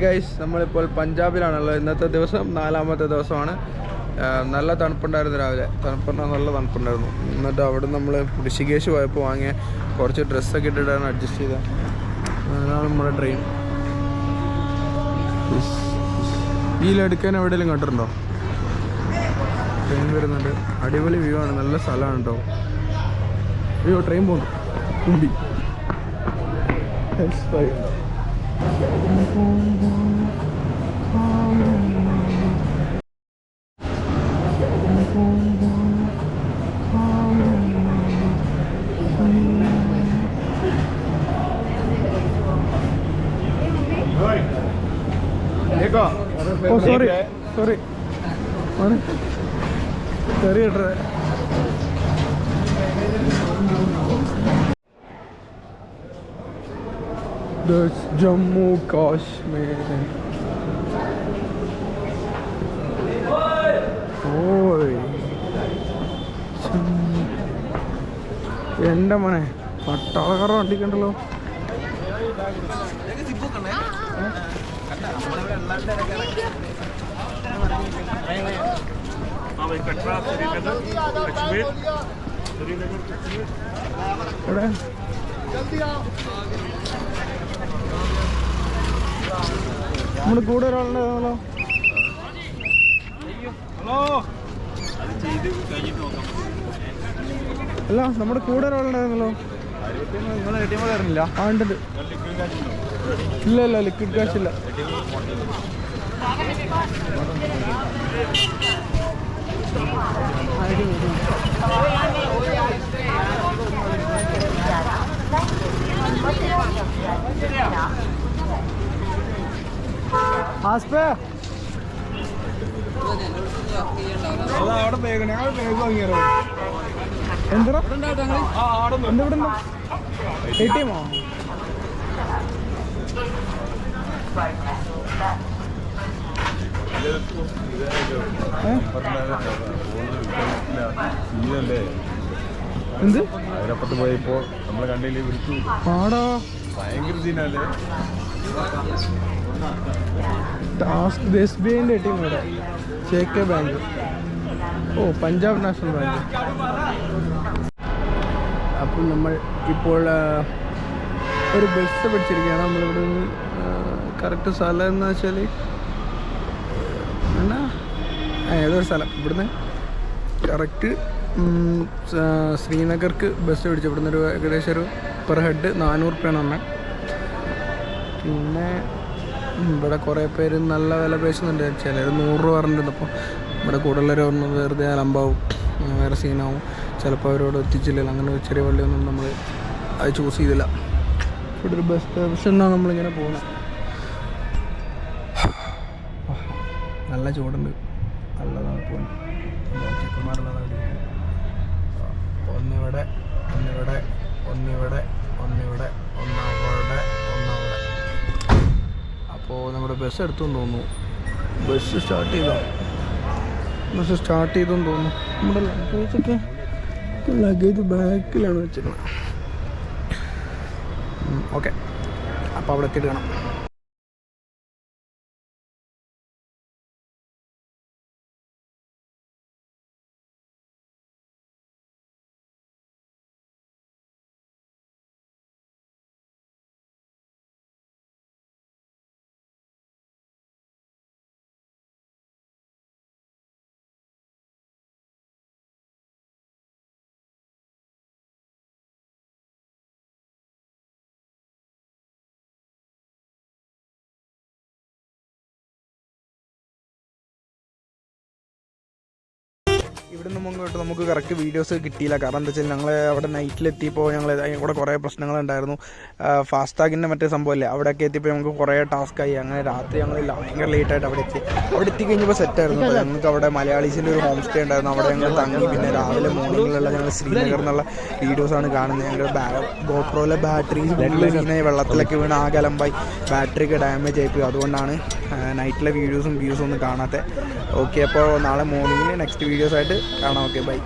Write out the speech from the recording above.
Guys, നമ്മളിപ്പോൾ പഞ്ചാബിലാണുള്ളത്. ഇന്നത്തെ ദിവസം 4ാമത്തെ ദിവസമാണ്. നല്ല തണുപ്പുണ്ടായിരുന്നു. രാവിലെ നല്ല തണുപ്പുണ്ടായിരുന്നു. എന്നിട്ട് അവിടെ നമ്മൾ ഋഷികേശ് പോയപ്പോൾ വാങ്ങിയ കുറച്ച് ഡ്രസ്സൊക്കെ ഇട്ടിട്ടാണ് അഡ്ജസ്റ്റ് ചെയ്തത്. അതാണ് നമ്മുടെ ട്രെയിൻ. ഇതിലെടുക്കാൻ എവിടെയെങ്കിലും കണ്ടിട്ടുണ്ടോ? ട്രെയിൻ വരുന്നുണ്ട്. അടിപൊളി വ്യൂ ആണ്. നല്ല സ്ഥലമാണ് കേട്ടോ. അയ്യോ, ട്രെയിൻ പോകുന്നു. കുണ്ടി സോറി ചെറിയ ജമ്മു കാശ്മീർ. എൻ്റെ മോനെ പട്ടാളക്കാരുടെ വണ്ടിക്കുണ്ടല്ലോ. എവിടെ നമ്മുടെ കൂടെ ഒരാളുണ്ടായിരുന്നല്ലോ. അല്ല, നമ്മുടെ കൂടെ ഒരാളുണ്ടായിരുന്നല്ലോ. ആ, ഉണ്ട്. ഇല്ല, ലിക്വിഡ് കാശ് ഇല്ല. അവിടെ ബാഗ് ഞങ്ങൾ ബാഗ് വാങ്ങിയാലോ? എന്താ ഇവിടെ ATM എന്ത് അതിനപ്പുറത്ത് പോയപ്പോ നമ്മളെ കണ്ടതിൽ വിളിച്ചു പാടാ. ഭയങ്കര സീനല്ലേ. SBI ATM ഇവിടെ, JK bank. Punjab national bank. അപ്പോൾ നമ്മൾ ഇപ്പോൾ ഒരു ബസ് പിടിച്ചിരിക്കുകയാണ്. നമ്മളിവിടെ നിന്ന് കറക്റ്റ് സ്ഥലം എന്ന് വെച്ചാൽ എന്നാ ഏതൊരു സ്ഥലം. ഇവിടുന്ന് കറക്റ്റ് ശ്രീനഗർക്ക് ബസ് പിടിച്ചു. ഇവിടുന്ന് ഒരു ഏകദേശം ഒരു പെർ ഹെഡ് 400 രൂപയാണ് തന്നെ. പിന്നെ ഇവിടെ കുറേ പേര് നല്ല വില പേശുന്നുണ്ട്. ചിലർ 100 രൂപ പറഞ്ഞിട്ടുണ്ട്. അപ്പോൾ ഇവിടെ കൂടുതലൊരു പറഞ്ഞത് വെറുതെ അലമ്പാവും, വേറെ സീനാവും, ചിലപ്പോൾ അവരോട് എത്തിച്ചില്ലല്ലോ. അങ്ങനെ ചെറിയ വള്ളിയൊന്നും നമ്മൾ അത് ചൂസ് ചെയ്തില്ല. ഇവിടെ ഒരു ബസ് സ്റ്റേഷനാണ് നമ്മളിങ്ങനെ പോകുന്നത്. നല്ല ചൂടുണ്ട്, നല്ലതാണ് പോകുന്നത്. ചെക്കന്മാരുള്ളതാണ്. ഒന്നിവിടെ ഒന്നവിടെ. അപ്പോൾ നമ്മുടെ ബസ് എടുത്തുകൊണ്ട് തോന്നുന്നു. ബസ് സ്റ്റാർട്ട് ചെയ്തെന്ന് തോന്നുന്നു. നമ്മുടെ ലഗേജ് ബാക്കിലാണ് വെച്ചിരുന്നത്. ഓക്കെ, അപ്പോൾ അവിടെ എത്തിയിട്ട് കാണാം. ഇവിടെ നിന്ന് മുമ്പോട്ട് നമുക്ക് കറക്റ്റ് വീഡിയോസ് കിട്ടിയില്ല. കാരണം എന്താ വെച്ചാൽ ഞങ്ങൾ അവിടെ നൈറ്റിലെത്തിയപ്പോൾ ഞങ്ങൾ ഇവിടെ കുറേ പ്രശ്നങ്ങളുണ്ടായിരുന്നു. ഫാസ്ടാഗിൻ്റെ മറ്റേ സംഭവമല്ലേ, അവിടെയൊക്കെ എത്തിയപ്പോൾ നമുക്ക് കുറേ ടാസ്ക്കായി. അങ്ങനെ രാത്രി ഞങ്ങൾ ഭയങ്കര ലേറ്റായിട്ട് അവിടെ എത്തിക്കഴിഞ്ഞപ്പോൾ സെറ്റായിരുന്നു. ഞങ്ങൾക്ക് അവിടെ മലയാളീസിൻ്റെ ഒരു ഹോം സ്റ്റേ ഉണ്ടായിരുന്നു. അവിടെ ഞങ്ങൾ തങ്ങി. പിന്നെ രാവിലെ മോർണിംഗിലുള്ള ഞങ്ങൾ ശ്രീനഗർ എന്നുള്ള വീഡിയോസാണ് കാണുന്നത്. ഞങ്ങളുടെ ഗോപ്രോയിലെ ബാറ്ററി ഇങ്ങനെ വെള്ളത്തിലൊക്കെ വീണ് ആകെ അലമ്പായി, ബാറ്ററിയൊക്കെ ഡാമേജ് ആയിപ്പോയി. അതുകൊണ്ടാണ് നൈറ്റിലെ വ്യൂസും ഒന്നും കാണാത്തത്. ഓക്കെ, അപ്പോൾ നാളെ മോർണിംഗിൽ നെക്സ്റ്റ് വീഡിയോസായിട്ട് കാണാം. Okay, by.